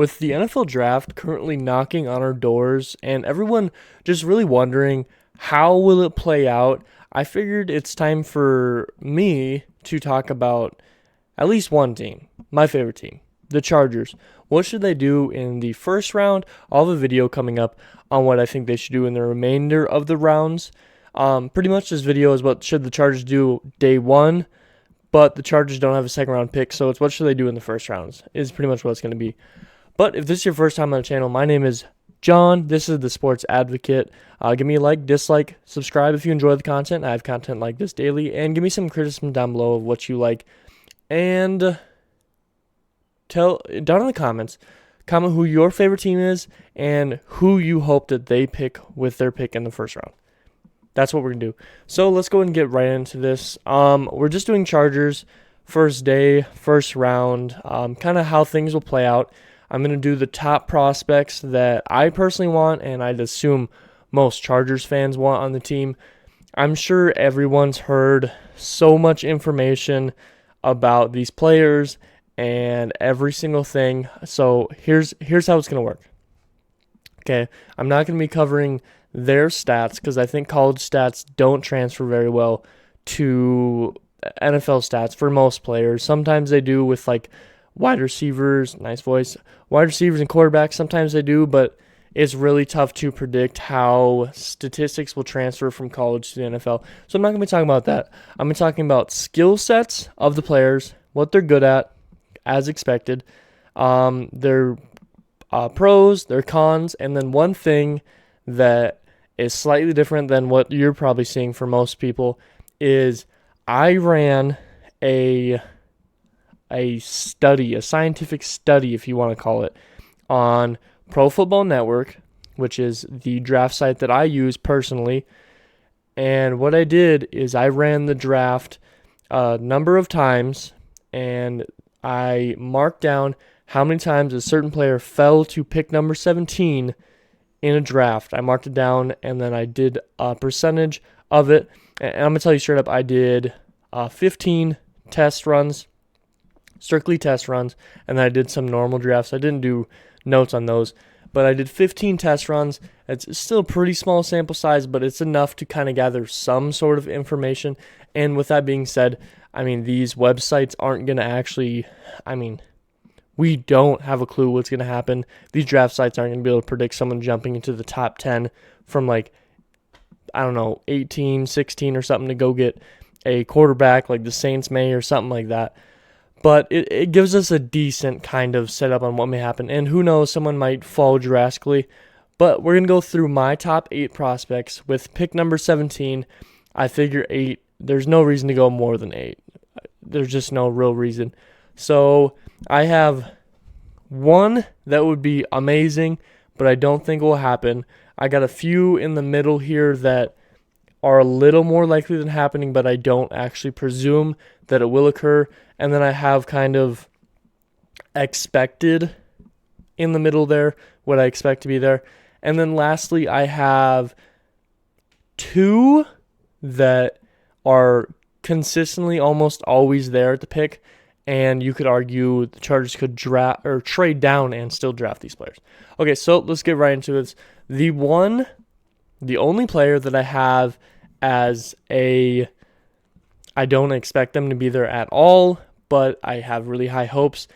with the NFL draft currently knocking on our doors and everyone just really wondering how will it play out, I figured it's time for me to talk about at least one team, my favorite team, the Chargers. What should they do in the first round? I'll have a video coming up on what I think they should do in the remainder of the rounds. Pretty much this video is what should the Chargers do day one, but the Chargers don't have a second round pick, so it's what should they do in the first rounds is pretty much what it's going to be. But if this is your first time on the channel, my name is John. This is the Sports Advocate. Give me a like, dislike, subscribe if you enjoy the content. I have content like this daily, and give me some criticism down below of what you like. And tell down in the comments, comment who your favorite team is and who you hope that they pick with their pick in the first round. That's what we're going to do. So let's go ahead and get right into this. We're just doing Chargers, first day, first round, kind of how things will play out. I'm going to do the top prospects that I personally want, and I'd assume most Chargers fans want on the team. I'm sure everyone's heard so much information about these players and every single thing. So here's how it's going to work. Okay, I'm not going to be covering their stats because I think college stats don't transfer very well to NFL stats for most players. Sometimes they do with like wide receivers, nice voice, wide receivers and quarterbacks. Sometimes they do, but it's really tough to predict how statistics will transfer from college to the NFL. So I'm not going to be talking about that. I'm going to be talking about skill sets of the players, what they're good at, as expected, their pros, their cons, and then one thing that is slightly different than what you're probably seeing for most people is I ran a study, a scientific study, if you want to call it, on Pro Football Network, which is the draft site that I use personally. And what I did is I ran the draft a number of times, and I marked down how many times a certain player fell to pick number 17 in a draft. I marked it down, and then I did a percentage of it. And I'm going to tell you straight up, I did 15 test runs, strictly test runs, and then I did some normal drafts. I didn't do notes on those, but I did 15 test runs. It's still a pretty small sample size, but it's enough to kind of gather some sort of information. And with that being said, I mean, these websites aren't going to actually, we don't have a clue what's going to happen. These draft sites aren't going to be able to predict someone jumping into the top 10 from 18, 16 or something to go get a quarterback like the Saints may or something like that. But it gives us a decent kind of setup on what may happen. And who knows, someone might fall drastically. But we're going to go through my top 8 prospects with pick number 17. I figure 8. There's no reason to go more than 8. There's just no real reason. So I have one that would be amazing, but I don't think will happen. I got a few in the middle here that are a little more likely than happening, but I don't actually presume that it will occur. And then I have kind of expected in the middle there, what I expect to be there. And then lastly, I have 2 that are consistently almost always there at the pick, and you could argue the Chargers could draft or trade down and still draft these players. Okay, so let's get right into this. The only player that I have as I don't expect them to be there at all, but I have really high hopes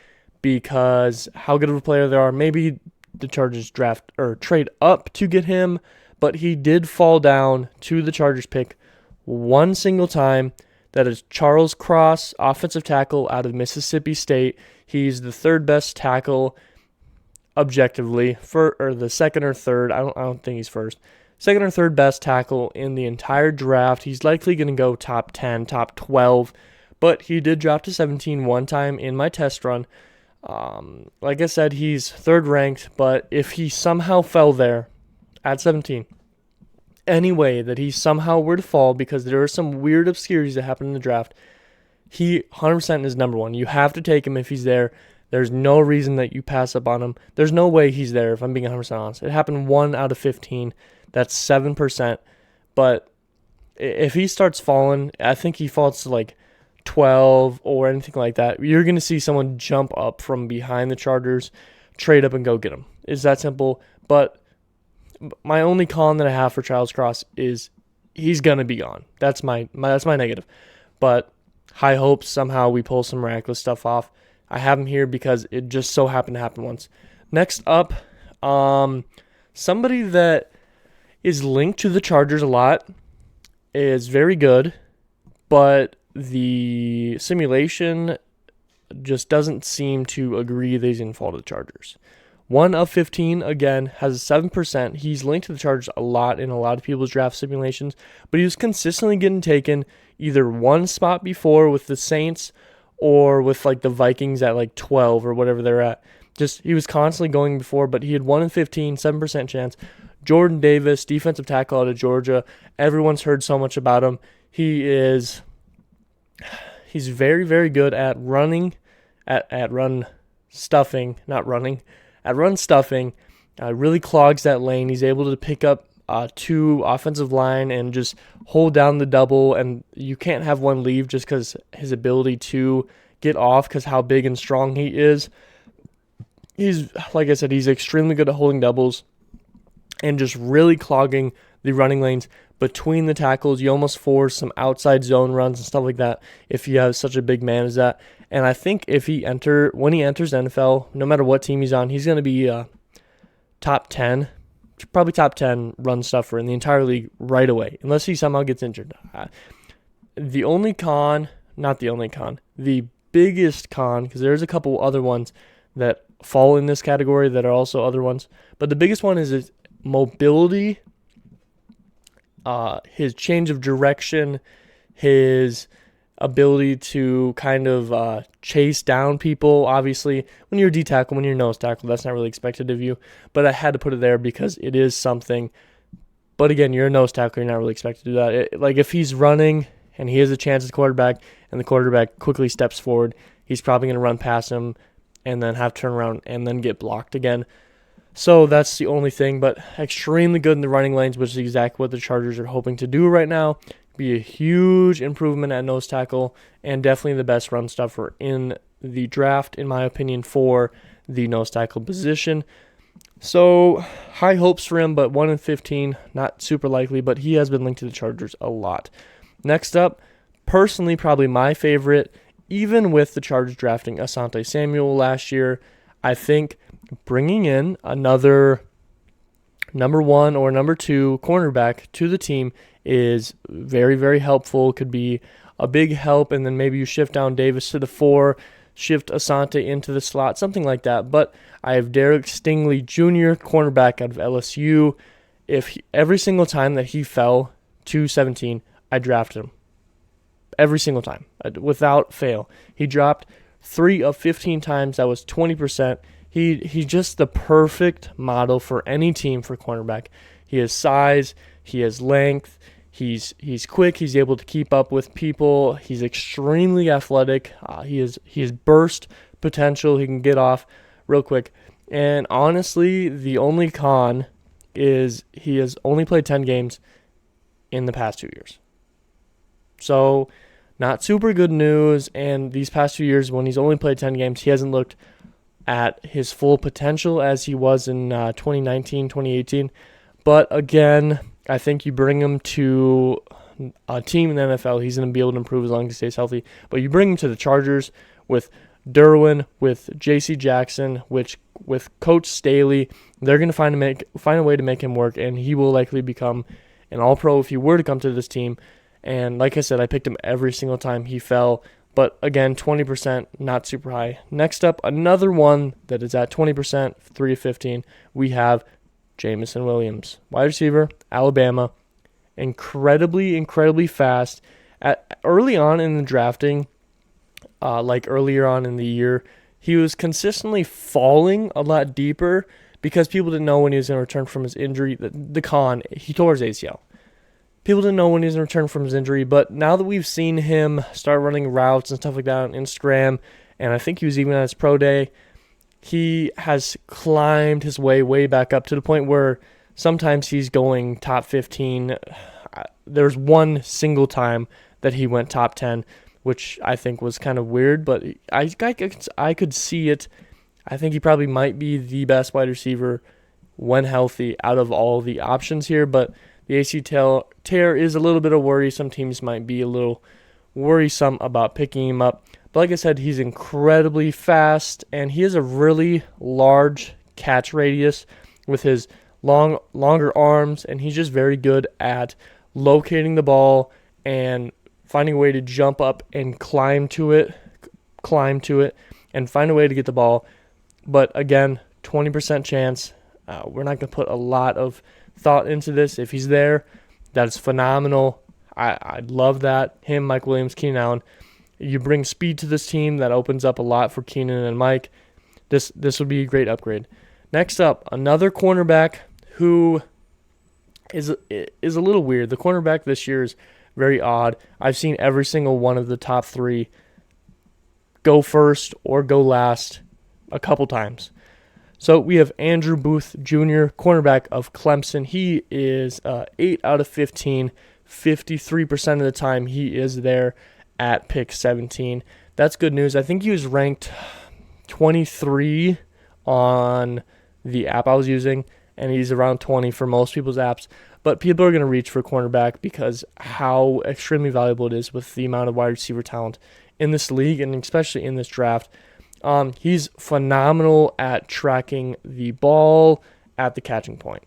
because how good of a player they are. Maybe the Chargers draft or trade up to get him, but he did fall down to the Chargers pick one single time. That is Charles Cross, offensive tackle out of Mississippi State. He's the 3rd best tackle objectively, or the 2nd or 3rd. I don't think he's first. 2nd or 3rd best tackle in the entire draft. He's likely going to go top 10, top 12, but he did drop to 17 one time in my test run. Like I said, he's 3rd ranked, but if he somehow fell there at 17, any way that he somehow were to fall, because there are some weird obscurities that happen in the draft, he 100% is number 1. You have to take him if he's there. There's no reason that you pass up on him. There's no way he's there, if I'm being 100% honest. It happened 1 out of 15. That's 7%. But if he starts falling, I think he falls to 12 or anything like that, you're going to see someone jump up from behind the Chargers trade up and go get him. It's that simple. But my only con that I have for Charles Cross is he's going to be gone. That's my negative. But high hopes somehow we pull some miraculous stuff off. I have him here because it just so happened to happen once. Next up, somebody that is linked to the Chargers a lot, is very good, but the simulation just doesn't seem to agree that he's going to fall to the Chargers. 1 of 15, again, has a 7%. He's linked to the Chargers a lot in a lot of people's draft simulations, but he was consistently getting taken either one spot before with the Saints or with like the Vikings at like 12 or whatever they're at. Just he was constantly going before, but he had 1 in 15, 7% chance. Jordan Davis, defensive tackle out of Georgia. Everyone's heard so much about him. He's very, very good at running, at run stuffing, not running, at run stuffing. Really clogs that lane. He's able to pick up 2 offensive line and just hold down the double, and you can't have one leave just because his ability to get off because how big and strong he is. He's, like I said, he's extremely good at holding doubles and just really clogging the running lanes between the tackles. You almost force some outside zone runs and stuff like that if you have such a big man as that. And I think when he enters NFL, no matter what team he's on, he's going to be top 10, probably top 10 run stuffer in the entire league right away, unless he somehow gets injured. The biggest con, because there's a couple other ones that fall in this category that are also other ones, but the biggest one is his mobility, his change of direction, his ability to kind of chase down people. Obviously, when you're a D tackle, when you're nose tackle, that's not really expected of you, but I had to put it there because it is something. But again, you're a nose tackle, you're not really expected to do that. Like if he's running and he has a chance at quarterback and the quarterback quickly steps forward, he's probably going to run past him and then have to turn around and then get blocked again. So that's the only thing, but extremely good in the running lanes, which is exactly what the Chargers are hoping to do right now. Be a huge improvement at nose tackle and definitely the best run stuffer in the draft, in my opinion, for the nose tackle position. So high hopes for him, but 1 in 15, not super likely, but he has been linked to the Chargers a lot. Next up, personally, probably my favorite, even with the Chargers drafting Asante Samuel last year, I think bringing in another number 1 or number 2 cornerback to the team is very, very helpful. Could be a big help, and then maybe you shift down Davis to the 4, shift Asante into the slot, something like that. But I have Derek Stingley Jr., cornerback out of LSU. Every single time that he fell to 17, I drafted him. Every single time, without fail. He dropped 3 of 15 times. That was 20%. He's just the perfect model for any team for cornerback. He has size. He has length. He's quick. He's able to keep up with people. He's extremely athletic. He has burst potential. He can get off real quick. And honestly, the only con is he has only played 10 games in the past 2 years. So not super good news. And these past 2 years, when he's only played 10 games, he hasn't looked at his full potential as he was in 2019, 2018. But again, I think you bring him to a team in the NFL, he's going to be able to improve as long as he stays healthy. But you bring him to the Chargers with Derwin, with J.C. Jackson, with Coach Staley, they're going to find a way to make him work, and he will likely become an All-Pro if he were to come to this team. And like I said, I picked him every single time he fell. But again, 20%, not super high. Next up, another one that is at 20%, 3 of 15, we have Jameson Williams, wide receiver, Alabama, incredibly, incredibly fast. Early on in the drafting, like earlier on in the year, he was consistently falling a lot deeper because people didn't know when he was going to return from his injury. He tore his ACL. People didn't know when he was going to return from his injury, but now that we've seen him start running routes and stuff like that on Instagram, and I think he was even at his pro day, he has climbed his way back up to the point where sometimes he's going top 15. There's one single time that he went top 10, which I think was kind of weird, but I could see it. I think he probably might be the best wide receiver when healthy out of all the options here, but the ACL tear is a little bit of worry. Some teams might be a little worrisome about picking him up. But like I said, he's incredibly fast, and he has a really large catch radius with his longer arms, and he's just very good at locating the ball and finding a way to jump up and climb to it, and find a way to get the ball. But again, 20% chance. We're not going to put a lot of thought into this. If he's there, that's phenomenal. I'd love that. Him, Mike Williams, Keenan Allen. You bring speed to this team. That opens up a lot for Keenan and Mike. This would be a great upgrade. Next up, another cornerback who is a little weird. The cornerback this year is very odd. I've seen every single one of the top three go first or go last a couple times. So we have Andrew Booth Jr., cornerback of Clemson. He is 8 out of 15, 53% of the time he is there at pick 17. That's good news. I think he was ranked 23 on the app I was using, and he's around 20 for most people's apps. But people are going to reach for cornerback because how extremely valuable it is with the amount of wide receiver talent in this league, and especially in this draft. He's phenomenal at tracking the ball at the catching point.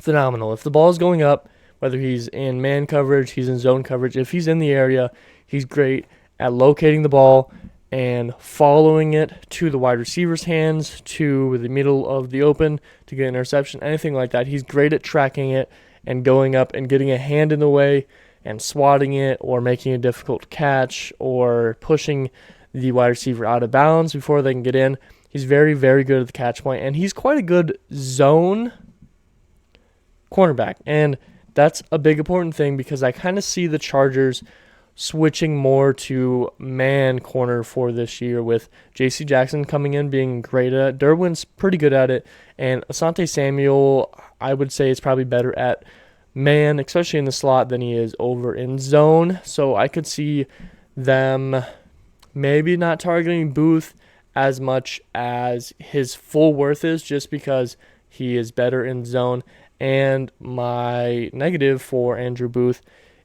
Phenomenal. If the ball is going up, whether he's in man coverage, he's in zone coverage, if he's in the area, he's great at locating the ball and following it to the wide receiver's hands, to the middle of the open, to get an interception, anything like that. He's great at tracking it and going up and getting a hand in the way and swatting it or making a difficult catch or pushing the wide receiver out of bounds before they can get in. He's very, very good at the catch point, and he's quite a good zone cornerback. And that's a big important thing because I kind of see the Chargers switching more to man corner for this year with J.C. Jackson coming in, being great at it. Derwin's pretty good at it, and Asante Samuel, I would say, is probably better at man, especially in the slot, than he is over in zone. So I could see them maybe not targeting Booth as much as his full worth is, just because he is better in zone. And my negative for Andrew Booth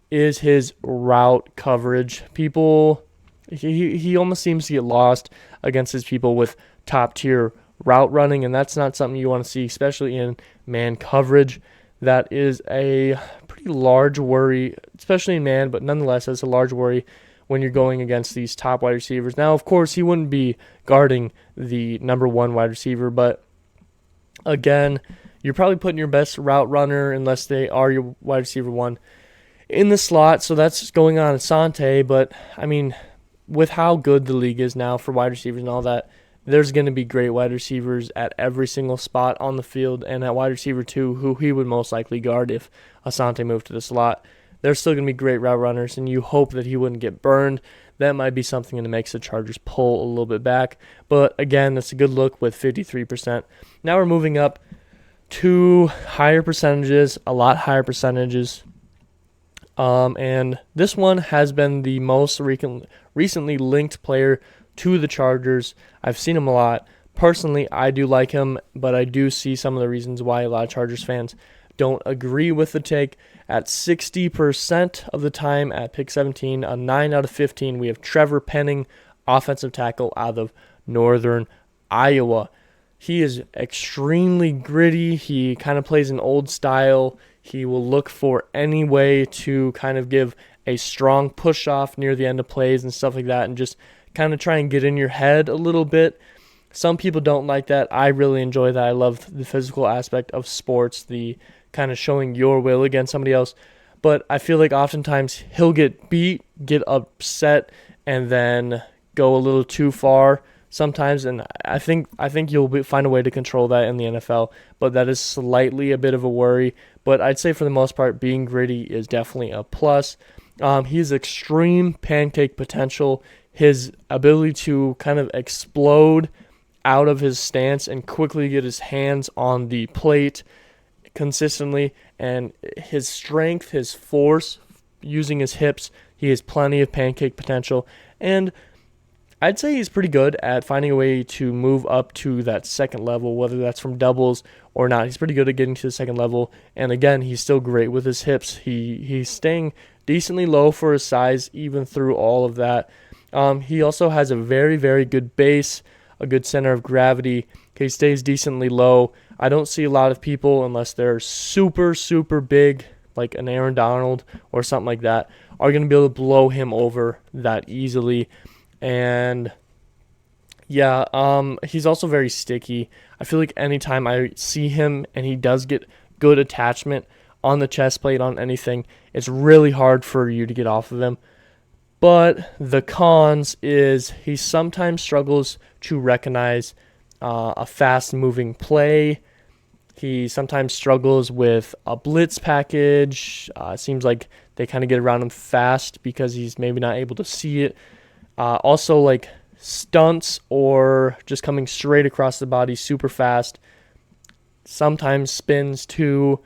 is his route coverage. He almost seems to get lost against his people with top-tier route running, and that's not something you want to see, especially in man coverage. That is a pretty large worry, especially in man, but nonetheless, that's a large worry when you're going against these top wide receivers. Now, of course, he wouldn't be guarding the number one wide receiver, but again, you're probably putting your best route runner, unless they are your wide receiver one, in the slot. So that's going on Asante. But, I mean, with how good the league is now for wide receivers and all that, there's going to be great wide receivers at every single spot on the field, and at wide receiver 2, who he would most likely guard if Asante moved to the slot. There's still going to be great route runners, and you hope that he wouldn't get burned. That might be something that makes the Chargers pull a little bit back. But, again, that's a good look with 53%. Now we're moving up to higher percentages, a lot higher percentages. And this one has been the most recently linked player to the Chargers. I've seen him a lot. Personally, I do like him, but I do see some of the reasons why a lot of Chargers fans don't agree with the take. At 60% of the time at pick 17, a 9 out of 15, we have Trevor Penning, offensive tackle out of Northern Iowa. He is extremely gritty. He kind of plays an old style. He will look for any way to kind of give a strong push-off near the end of plays and stuff like that, and just kind of try and get in your head a little bit. Some people don't like that. I really enjoy that. I love the physical aspect of sports, the kind of showing your will against somebody else. But I feel like oftentimes he'll get beat, get upset, and then go a little too far sometimes. And I think you'll find a way to control that in the NFL. But that is slightly a bit of a worry. But I'd say for the most part, being gritty is definitely a plus. He has extreme pancake potential. His ability to kind of explode out of his stance and quickly get his hands on the plate consistently, and his strength, his force, using his hips, he has plenty of pancake potential. And I'd say he's pretty good at finding a way to move up to that second level, whether that's from doubles or not. He's pretty good at getting to the second level. And again, he's still great with his hips. He's staying decently low for his size, even through all of that. He also has a very, very good base, a good center of gravity. He stays decently low. I don't see a lot of people, unless they're super, super big, like an Aaron Donald or something like that, are going to be able to blow him over that easily. And yeah, he's also very sticky. I feel like anytime I see him and he does get good attachment on the chest plate, on anything, it's really hard for you to get off of him. But the cons is he sometimes struggles to recognize a fast-moving play. He sometimes struggles with a blitz package. It seems like they kind of get around him fast because he's maybe not able to see it. Also, like stunts or just coming straight across the body super fast. Sometimes spins too.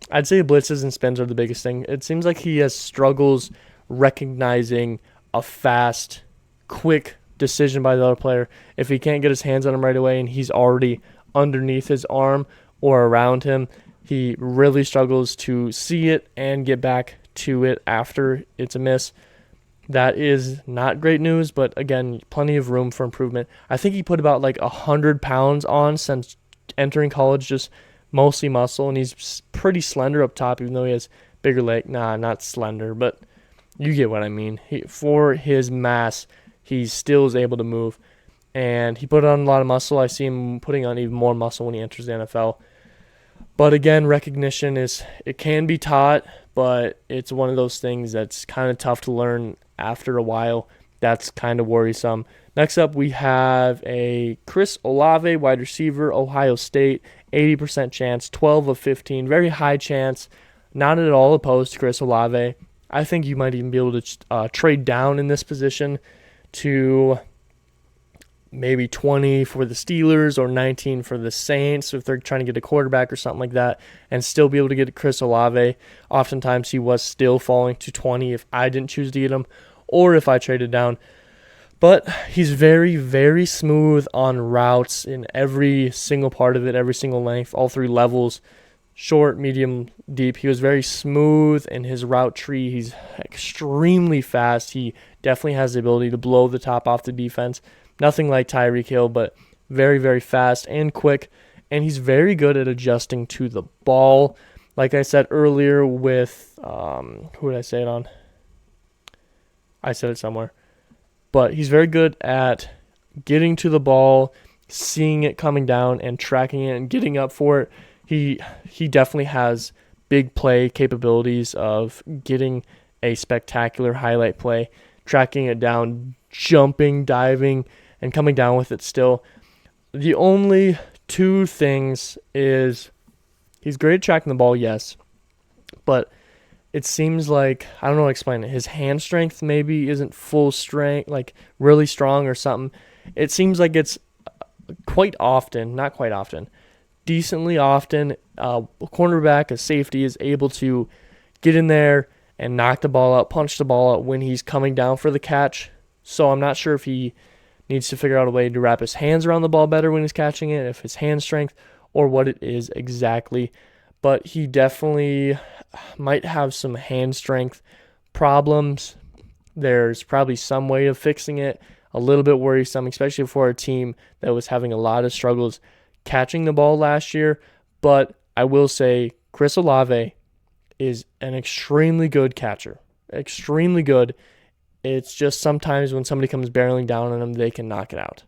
I'd say blitzes and spins are the biggest thing. It seems like he has struggles recognizing a fast, quick decision by the other player. If he can't get his hands on him right away and he's already underneath his arm or around him, he really struggles to see it and get back to it after it's a miss. That is not great news, but again, plenty of room for improvement. I think he put about like 100 pounds on since entering college, just mostly muscle, and he's pretty slender up top, even though he has bigger leg. Nah, not slender, but you get what I mean. For his mass, he still is able to move, and he put on a lot of muscle. I see him putting on even more muscle when he enters the NFL. But again, recognition it can be taught, but it's one of those things that's kind of tough to learn after a while. That's kind of worrisome. Next up, we have a Chris Olave, wide receiver, Ohio State, 80% chance, 12 of 15, very high chance. Not at all opposed to Chris Olave. I think you might even be able to trade down in this position to maybe 20 for the Steelers or 19 for the Saints if they're trying to get a quarterback or something like that, and still be able to get Chris Olave. Oftentimes he was still falling to 20 if I didn't choose to get him or if I traded down. But he's very, very smooth on routes in every single part of it, every single length, all three levels, short, medium, deep. He was very smooth in his route tree. He's extremely fast. He definitely has the ability to blow the top off the defense. Nothing like Tyreek Hill, but very, very fast and quick. And he's very good at adjusting to the ball. Like I said earlier with, who did I say it on? I said it somewhere. But he's very good at getting to the ball, seeing it coming down, and tracking it and getting up for it. He definitely has big play capabilities of getting a spectacular highlight play, tracking it down, jumping, diving, and coming down with it still. The only two things is he's great at tracking the ball, yes, but it seems like, I don't know how to explain it, his hand strength maybe isn't full strength, like really strong or something. It seems like it's quite often, not quite often, decently often, a cornerback, a safety, is able to get in there and knock the ball out, punch the ball out when he's coming down for the catch. So I'm not sure if he needs to figure out a way to wrap his hands around the ball better when he's catching it, if his hand strength, or what it is exactly. But he definitely might have some hand strength problems. There's probably some way of fixing it. A little bit worrisome, especially for a team that was having a lot of struggles catching the ball last year. But I will say Chris Olave is an extremely good catcher. Extremely good. It's just sometimes when somebody comes barreling down on him, they can knock it out.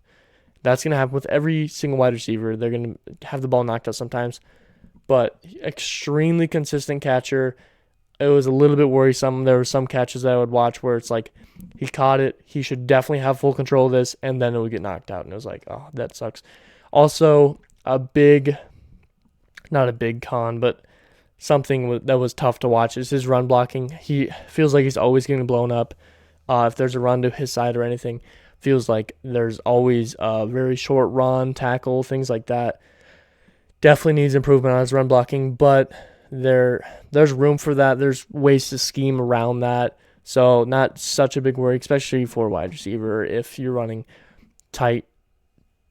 That's going to happen with every single wide receiver. They're going to have the ball knocked out sometimes. But extremely consistent catcher. It was a little bit worrisome. There were some catches that I would watch where it's like he caught it. He should definitely have full control of this, and then it would get knocked out. And it was like, oh, that sucks. Also, not a big con, but something that was tough to watch is his run blocking. He feels like he's always getting blown up. If there's a run to his side or anything, feels like there's always a very short run, tackle, things like that. Definitely needs improvement on his run blocking, but there's room for that. There's ways to scheme around that. So not such a big worry, especially for wide receiver if you're running tight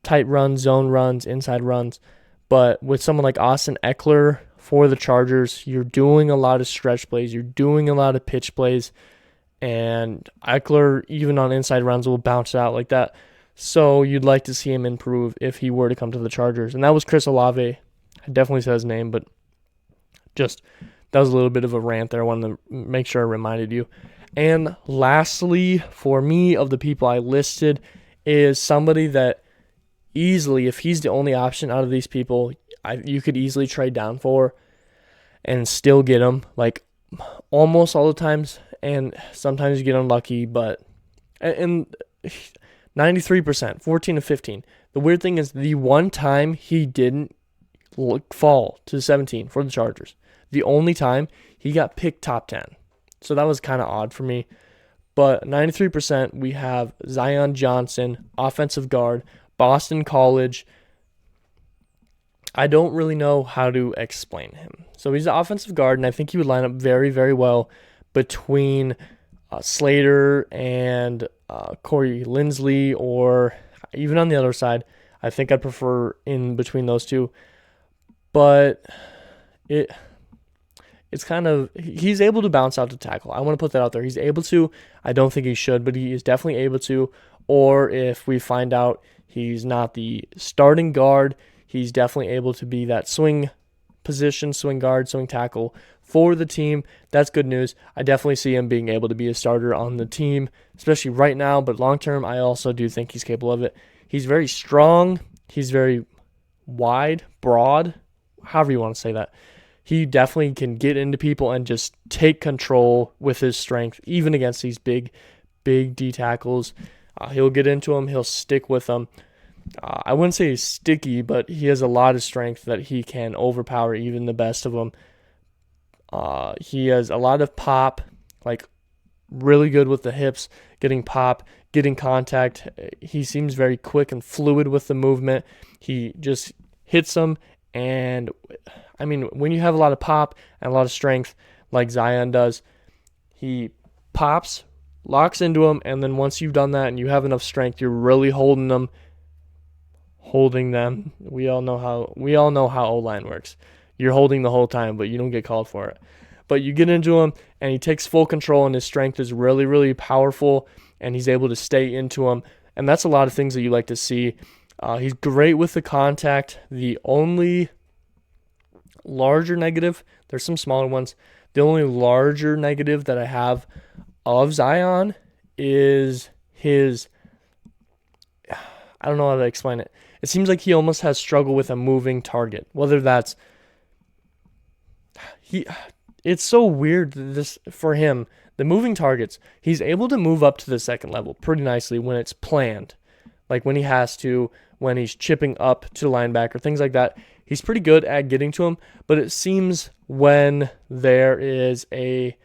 runs, zone runs, inside runs. But with someone like Austin Eckler for the Chargers, you're doing a lot of stretch plays, you're doing a lot of pitch plays, and Eckler, even on inside runs, will bounce out like that. So you'd like to see him improve if he were to come to the Chargers. And that was Chris Olave. I definitely said his name, but just that was a little bit of a rant there. I wanted to make sure I reminded you. And lastly, for me, of the people I listed, is somebody that easily, if he's the only option out of these people, you could easily trade down for and still get him, like almost all the times. And sometimes you get unlucky, but and 93%, 14 to 15. The weird thing is the one time he didn't fall to 17 for the Chargers, the only time he got picked top 10. So that was kind of odd for me. But 93%, we have Zion Johnson, offensive guard, Boston College. I don't really know how to explain him. So he's an offensive guard, and I think he would line up very, very well between Slater and Corey Linsley, or even on the other side. I think I'd prefer in between those two. But it's kind of, he's able to bounce out to tackle. I want to put that out there. He's able to. I don't think he should, but he is definitely able to. Or if we find out he's not the starting guard, he's definitely able to be that swing position, swing guard, swing tackle for the team. That's good news. I definitely see him being able to be a starter on the team, especially right now, but long term, I also do think he's capable of it. He's very strong. He's very wide, broad, however you want to say that. He definitely can get into people and just take control with his strength, even against these big D tackles. He'll get into them. He'll stick with them. I wouldn't say he's sticky, but he has a lot of strength that he can overpower even the best of them. He has a lot of pop, like really good with the hips, getting pop, getting contact. He seems very quick and fluid with the movement. He just hits them, and I mean, when you have a lot of pop and a lot of strength like Zion does, he pops, locks into them, and then once you've done that and you have enough strength, you're really holding them. We all know how O-line works. You're holding the whole time, but you don't get called for it. But you get into him, and he takes full control, and his strength is really, really powerful, and he's able to stay into him. And that's a lot of things that you like to see. He's great with the contact. The only larger negative, there's some smaller ones, the only larger negative that I have of Zion is his, I don't know how to explain it. It seems like he almost has struggle with a moving target. Whether that's it's so weird this for him. The moving targets, he's able to move up to the second level pretty nicely when it's planned. Like when he has to, when he's chipping up to the linebacker, things like that. He's pretty good at getting to him, but it seems when there is a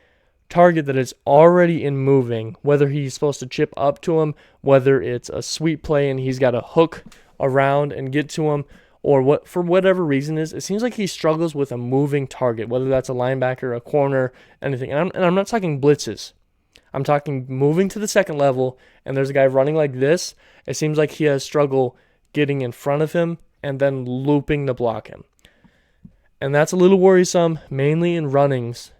target that is already in moving, whether he's supposed to chip up to him, whether it's a sweep play and he's got to hook around and get to him, or what for whatever reason is, it seems like he struggles with a moving target, whether that's a linebacker, a corner, anything. And I'm not talking blitzes. I'm talking moving to the second level, and there's a guy running like this. It seems like he has struggle getting in front of him and then looping to block him. And that's a little worrisome, mainly in runnings,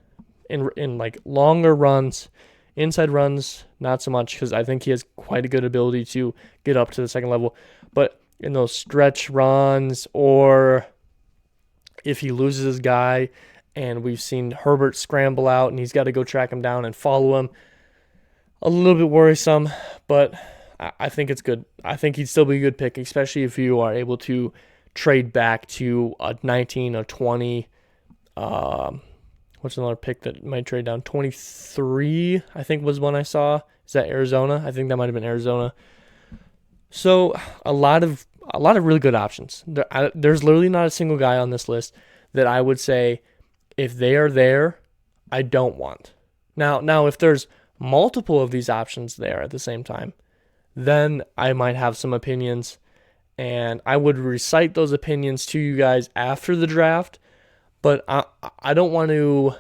in like longer runs. Inside runs, not so much, because I think he has quite a good ability to get up to the second level. But in those stretch runs, or if he loses his guy, and we've seen Herbert scramble out and he's got to go track him down and follow him, a little bit worrisome, but I think it's good. I think he'd still be a good pick, especially if you are able to trade back to a 19 or 20. What's another pick that might trade down? 23, I think, was one I saw. Is that Arizona? I think that might have been Arizona. So a lot of really good options. There's literally not a single guy on this list that I would say, if they are there, I don't want. Now if there's multiple of these options there at the same time, then I might have some opinions, and I would recite those opinions to you guys after the draft. But I don't want to,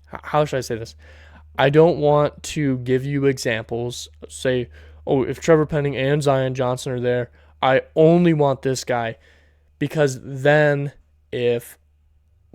how should I say this? I don't want to give you examples. Say, oh, if Trevor Penning and Zion Johnson are there, I only want this guy. Because then if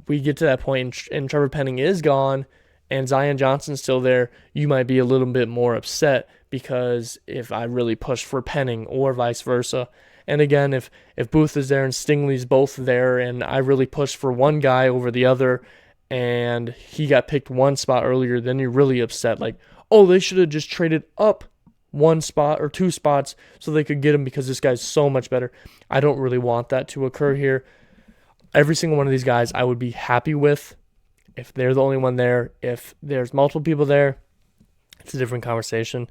we get to that point and Trevor Penning is gone and Zion Johnson's still there, you might be a little bit more upset because if I really push for Penning or vice versa. And again, if Booth is there and Stingley's both there and I really push for one guy over the other and he got picked one spot earlier, then you're really upset. Like, oh, they should have just traded up one spot or two spots so they could get him because this guy's so much better. I don't really want that to occur here. Every single one of these guys I would be happy with if they're the only one there. If there's multiple people there, it's a different conversation.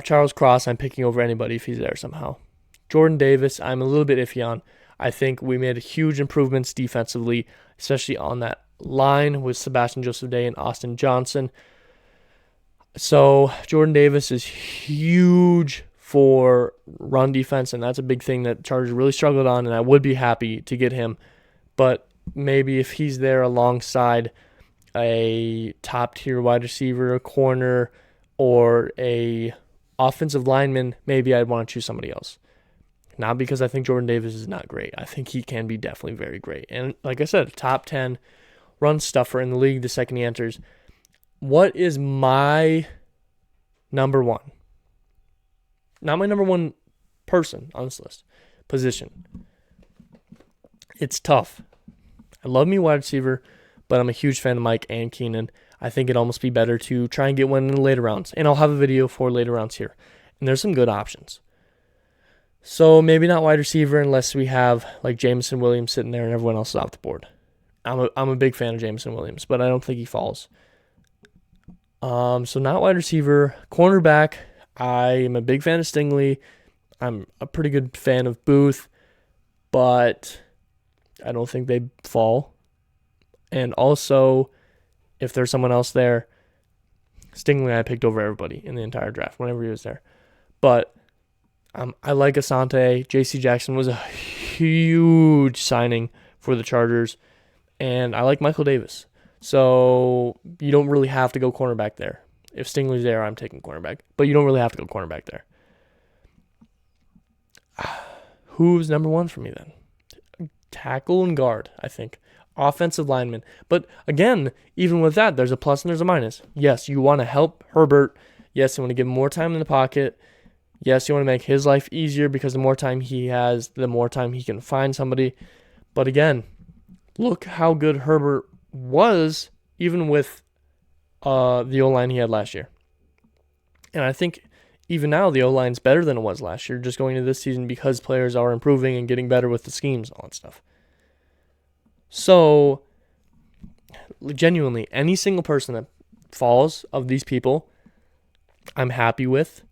Charles Cross, I'm picking over anybody if he's there somehow. Jordan Davis, I'm a little bit iffy on. I think we made huge improvements defensively, especially on that line with Sebastian Joseph Day and Austin Johnson. So Jordan Davis is huge for run defense, and that's a big thing that Chargers really struggled on, and I would be happy to get him. But maybe if he's there alongside a top-tier wide receiver, a corner, or a offensive lineman, maybe I'd want to choose somebody else. Not because I think Jordan Davis is not great. I think he can be definitely very great. And like I said, top 10 run stuffer in the league the second he enters. What is my number one? Not my number one person on this list. Position. It's tough. I love me wide receiver, but I'm a huge fan of Mike and Keenan. I think it'd almost be better to try and get one in the later rounds. And I'll have a video for later rounds here. And there's some good options. So maybe not wide receiver unless we have like Jameson Williams sitting there and everyone else is off the board. I'm a big fan of Jameson Williams, but I don't think he falls. So not wide receiver. Cornerback, I am a big fan of Stingley. I'm a pretty good fan of Booth, but I don't think they fall. And also, if there's someone else there, Stingley I picked over everybody in the entire draft whenever he was there. But I like Asante. J.C. Jackson was a huge signing for the Chargers. And I like Michael Davis. So you don't really have to go cornerback there. If Stingley's there, I'm taking cornerback. But you don't really have to go cornerback there. Who's number one for me then? Tackle and guard, I think. Offensive lineman. But again, even with that, there's a plus and there's a minus. Yes, you want to help Herbert. Yes, you want to give him more time in the pocket. Yes, you want to make his life easier because the more time he has, the more time he can find somebody. But again, look how good Herbert was even with the O-line he had last year. And I think even now the O-line's better than it was last year, just going into this season because players are improving and getting better with the schemes and all that stuff. So, genuinely, any single person that falls of these people, I'm happy with.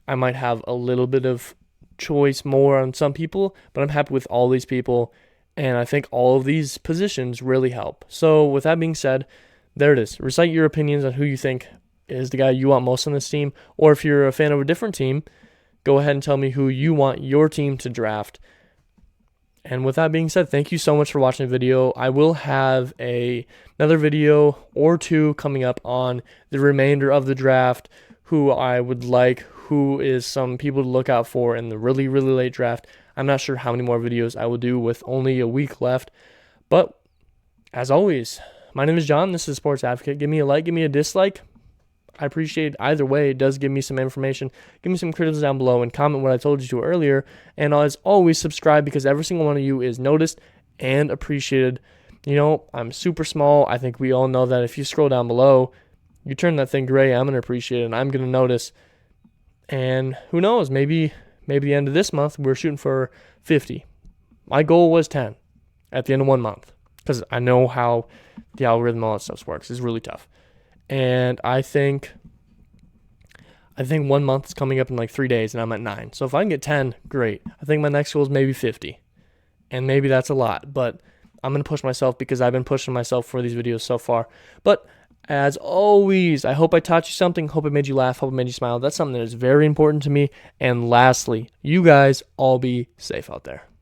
I might have a little bit of choice more on some people, but I'm happy with all these people. And I think all of these positions really help. So with that being said, there it is. Recite your opinions on who you think is the guy you want most on this team. Or if you're a fan of a different team, go ahead and tell me who you want your team to draft. And with that being said, thank you so much for watching the video. I will have another video or two coming up on the remainder of the draft, who I would like, who is some people to look out for in the really, really late draft. I'm not sure how many more videos I will do with only a week left. But as always, my name is John. This is Sports Advocate. Give me a like, give me a dislike. I appreciate either way. It does give me some information. Give me some criticism down below and comment what I told you to earlier. And as always, subscribe because every single one of you is noticed and appreciated. You know, I'm super small. I think we all know that if you scroll down below, you turn that thing gray, I'm going to appreciate it and I'm going to notice. And who knows, maybe the end of this month, we're shooting for 50. My goal was 10 at the end of 1 month because I know how the algorithm, all that stuff works. It's really tough. And I think 1 month is coming up in like 3 days and I'm at 9. So if I can get 10, great. I think my next goal is maybe 50. And maybe that's a lot, but I'm going to push myself because I've been pushing myself for these videos so far. But as always, I hope I taught you something. Hope it made you laugh. Hope it made you smile. That's something that is very important to me. And lastly, you guys all be safe out there.